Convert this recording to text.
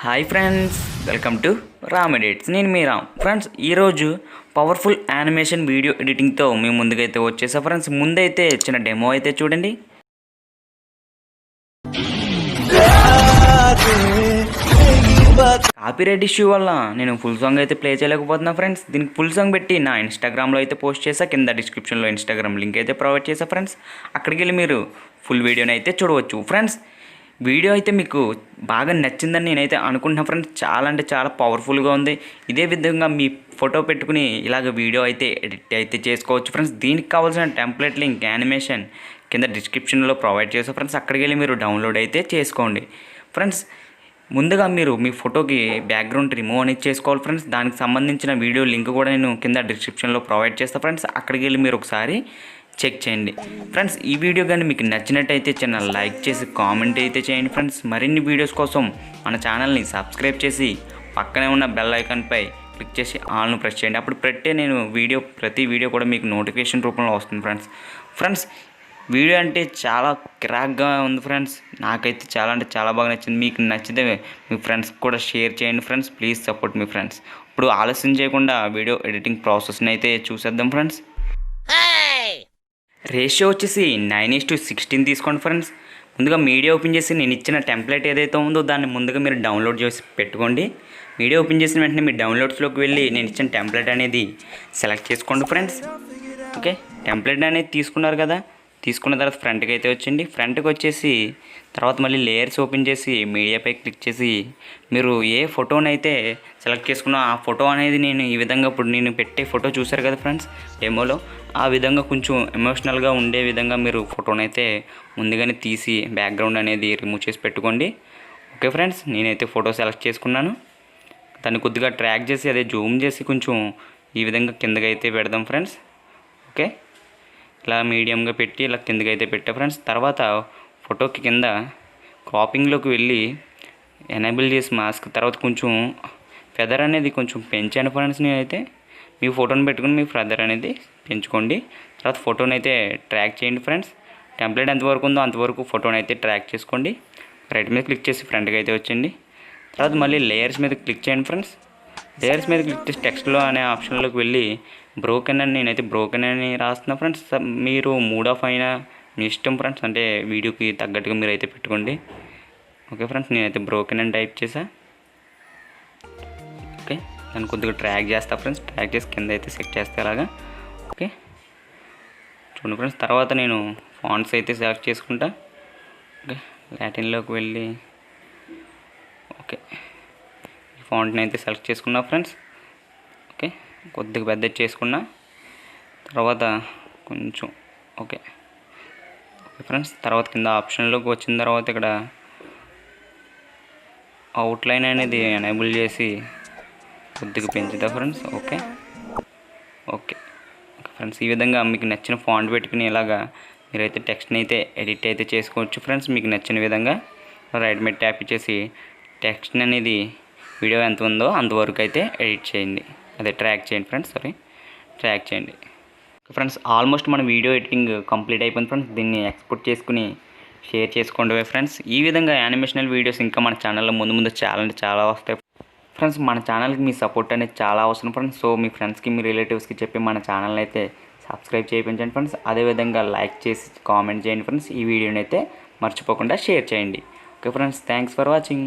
Hi friends, welcome to Ram edits. నేను మీ Ram. Friends, ఈరోజు powerful animation video ఎడిటింగ్తో మీ ముందుకైతే వచ్చేసా. ఫ్రెండ్స్, ముందైతే చిన్న డెమో అయితే చూడండి. కాపీరైట్ ఇష్యూ వల్ల నేను ఫుల్ సాంగ్ అయితే ప్లే చేయలేకపోతున్నా. ఫ్రెండ్స్, దీనికి ఫుల్ సాంగ్ పెట్టి నా ఇన్స్టాగ్రామ్లో అయితే పోస్ట్ చేసా. కింద డిస్క్రిప్షన్లో ఇన్స్టాగ్రామ్ లింక్ అయితే ప్రొవైడ్ చేసా. ఫ్రెండ్స్, అక్కడికి వెళ్ళి మీరు ఫుల్ వీడియోని అయితే చూడవచ్చు. ఫ్రెండ్స్, వీడియో అయితే మీకు బాగా నచ్చిందని నేనైతే అనుకుంటున్నాను. ఫ్రెండ్స్, చాలా అంటే చాలా పవర్ఫుల్గా ఉంది. ఇదే విధంగా మీ ఫోటో పెట్టుకుని ఇలాగ వీడియో అయితే ఎడిట్ అయితే చేసుకోవచ్చు. ఫ్రెండ్స్, దీనికి కావాల్సిన టెంప్లెట్ లింక్ యానిమేషన్ కింద డిస్క్రిప్షన్లో ప్రొవైడ్ చేస్తాను. ఫ్రెండ్స్, అక్కడికి వెళ్ళి మీరు డౌన్లోడ్ అయితే చేసుకోండి. ఫ్రెండ్స్, ముందుగా మీరు మీ ఫోటోకి బ్యాక్గ్రౌండ్ రిమూవ్ అనేది చేసుకోవాలి. ఫ్రెండ్స్, దానికి సంబంధించిన వీడియో లింక్ కూడా నేను కింద డిస్క్రిప్షన్లో ప్రొవైడ్ చేస్తాను. ఫ్రెండ్స్, అక్కడికి వెళ్ళి మీరు ఒకసారి చెక్ చేయండి. ఫ్రెండ్స్, ఈ వీడియో కానీ మీకు నచ్చినట్టయితే చిన్న లైక్ చేసి కామెంట్ అయితే చేయండి. ఫ్రెండ్స్, మరిన్ని వీడియోస్ కోసం మన ఛానల్ని సబ్స్క్రైబ్ చేసి పక్కనే ఉన్న బెల్ ఐకాన్పై క్లిక్ చేసి ఆల్ను ప్రెస్ చేయండి. అప్పుడు పెట్టే నేను ప్రతి వీడియో కూడా మీకు నోటిఫికేషన్ రూపంలో వస్తుంది. ఫ్రెండ్స్, వీడియో అంటే చాలా క్రాక్గా ఉంది. ఫ్రెండ్స్, నాకైతే చాలా అంటే చాలా బాగా నచ్చింది. మీకు నచ్చితే మీ ఫ్రెండ్స్ కూడా షేర్ చేయండి. Friends, please support me friends. ఇప్పుడు ఆలస్యం చేయకుండా వీడియో ఎడిటింగ్ ప్రాసెస్ని అయితే చూసేద్దాం. ఫ్రెండ్స్, రేషియో వచ్చేసి 9:16 తీసుకోండి. ఫ్రెండ్స్, ముందుగా మీడియా ఓపెన్ చేసి నేను ఇచ్చిన టెంప్లెట్ ఏదైతే ఉందో దాన్ని ముందుగా మీరు డౌన్లోడ్ చేసి పెట్టుకోండి. మీడియా ఓపెన్ చేసిన వెంటనే మీ డౌన్లోడ్స్లోకి వెళ్ళి నేను ఇచ్చిన టెంప్లెట్ అనేది సెలెక్ట్ చేసుకోండి. ఫ్రెండ్స్, ఓకే, టెంప్లెట్ అనేది తీసుకున్నారు కదా. తీసుకున్న తర్వాత ఫ్రంట్కి అయితే వచ్చింది. ఫ్రంట్కి వచ్చేసి తర్వాత మళ్ళీ లేయర్స్ ఓపెన్ చేసి మీడియాపై క్లిక్ చేసి మీరు ఏ ఫోటోనైతే సెలెక్ట్ చేసుకున్నా ఆ ఫోటో అనేది నేను ఈ విధంగా ఇప్పుడు నేను పెట్టే ఫోటో చూసారు కదా ఫ్రెండ్స్ డెమోలో, ఆ విధంగా కొంచెం ఎమోషనల్గా ఉండే విధంగా మీరు ఫోటోనైతే ముందుగానే తీసి బ్యాక్గ్రౌండ్ అనేది రిమూవ్ చేసి పెట్టుకోండి. ఓకే ఫ్రెండ్స్, నేనైతే ఫోటో సెలెక్ట్ చేసుకున్నాను. దాన్ని కొద్దిగా ట్రాక్ చేసి అదే జూమ్ చేసి కొంచెం ఈ విధంగా కిందకి అయితే పెడదాం. ఫ్రెండ్స్, ఓకే, ఇలా మీడియంగా పెట్టి ఇలా కిందకి అయితే పెట్టా. ఫ్రెండ్స్, తర్వాత ఫోటోకి కింద క్రాపింగ్లోకి వెళ్ళి ఎనేబుల్ చేసి మాస్క్ తర్వాత కొంచెం ఫెదర్ అనేది కొంచెం పెంచాను. ఫ్రెండ్స్, నేనైతే మీ ఫోటోని పెట్టుకుని మీ ఫెదర్ అనేది పెంచుకోండి. తర్వాత ఫోటోని అయితే ట్రాక్ చేయండి. ఫ్రెండ్స్, టెంప్లెట్ ఎంతవరకు ఉందో అంతవరకు ఫోటోని అయితే ట్రాక్ చేసుకోండి. రైట్ మీద క్లిక్ చేసి ఫ్రంట్కి అయితే వచ్చండి. తర్వాత మళ్ళీ లేయర్స్ మీద క్లిక్ చేయండి. ఫ్రెండ్స్, లేయర్స్ మీద క్లిక్ చేసి టెక్స్ట్లో అనే ఆప్షన్లోకి వెళ్ళి బ్రోకెన్ అని నేనైతే బ్రోకెన్ అని రాస్తున్నా. ఫ్రెండ్స్, మీరు మూడ్ ఆఫ్ అయినా మీ ఇష్టం. ఫ్రెండ్స్, అంటే వీడియోకి తగ్గట్టుగా మీరు అయితే పెట్టుకోండి. ఓకే ఫ్రెండ్స్, నేనైతే బ్రోకెన్ అని టైప్ చేసా. ఓకే, దాన్ని కొద్దిగా ట్రాక్ చేస్తా. ఫ్రెండ్స్, ట్రాక్ చేసి కింద అయితే సెట్ చేస్తే అలాగా. ఓకే, చూడండి ఫ్రెండ్స్, తర్వాత నేను ఫాంట్స్ అయితే సెలెక్ట్ చేసుకుంటా. ఓకే, లాటిన్లోకి వెళ్ళి ఓకే ఈ ఫాంట్ని అయితే సెలెక్ట్ చేసుకున్నా. ఫ్రెండ్స్, ఓకే, కొద్దిగా పెద్ద చేసుకున్నా. తర్వాత కొంచెం ఓకే ఫ్రెండ్స్, తర్వాత కింద ఆప్షన్లోకి వచ్చిన తర్వాత ఇక్కడ అవుట్లైన్ అనేది ఎనేబుల్ చేసి కొద్దిగా పెంచుతా. ఫ్రెండ్స్, ఓకే ఓకే ఫ్రెండ్స్, ఈ విధంగా మీకు నచ్చిన ఫాంట్ పెట్టుకుని ఇలాగా మీరైతే టెక్స్ట్ని అయితే ఎడిట్ అయితే చేసుకోవచ్చు. ఫ్రెండ్స్, మీకు నచ్చిన విధంగా రైట్ మీద ట్యాప్ చేసి టెక్స్ట్ అనేది వీడియో ఎంత ఉందో అంతవరకు అయితే ఎడిట్ చేయండి. అదే ట్రాక్ చేయండి. ఫ్రెండ్స్, ట్రాక్ చేయండి. ఫ్రెండ్స్, ఆల్మోస్ట్ మన వీడియో ఎడిటింగ్ కంప్లీట్ అయిపోయింది. ఫ్రెండ్స్, దీన్ని ఎక్స్పోర్ట్ చేసుకుని షేర్ చేసుకోండి. ఫ్రెండ్స్, ఈ విధంగా యానిమేషనల్ వీడియోస్ ఇంకా మన ఛానల్లో ముందు చాలా అంటే చాలా వస్తాయి. ఫ్రెండ్స్, మన ఛానల్కి మీ సపోర్ట్ అనేది చాలా అవసరం. ఫ్రెండ్స్, సో మీ ఫ్రెండ్స్కి మీ రిలేటివ్స్కి చెప్పి మన ఛానల్ని అయితే సబ్స్క్రైబ్ చేయించండి. ఫ్రెండ్స్, అదేవిధంగా లైక్ చేసి కామెంట్ చేయండి. ఫ్రెండ్స్, ఈ వీడియోని అయితే మర్చిపోకుండా షేర్ చేయండి. Okay friends, thanks for watching.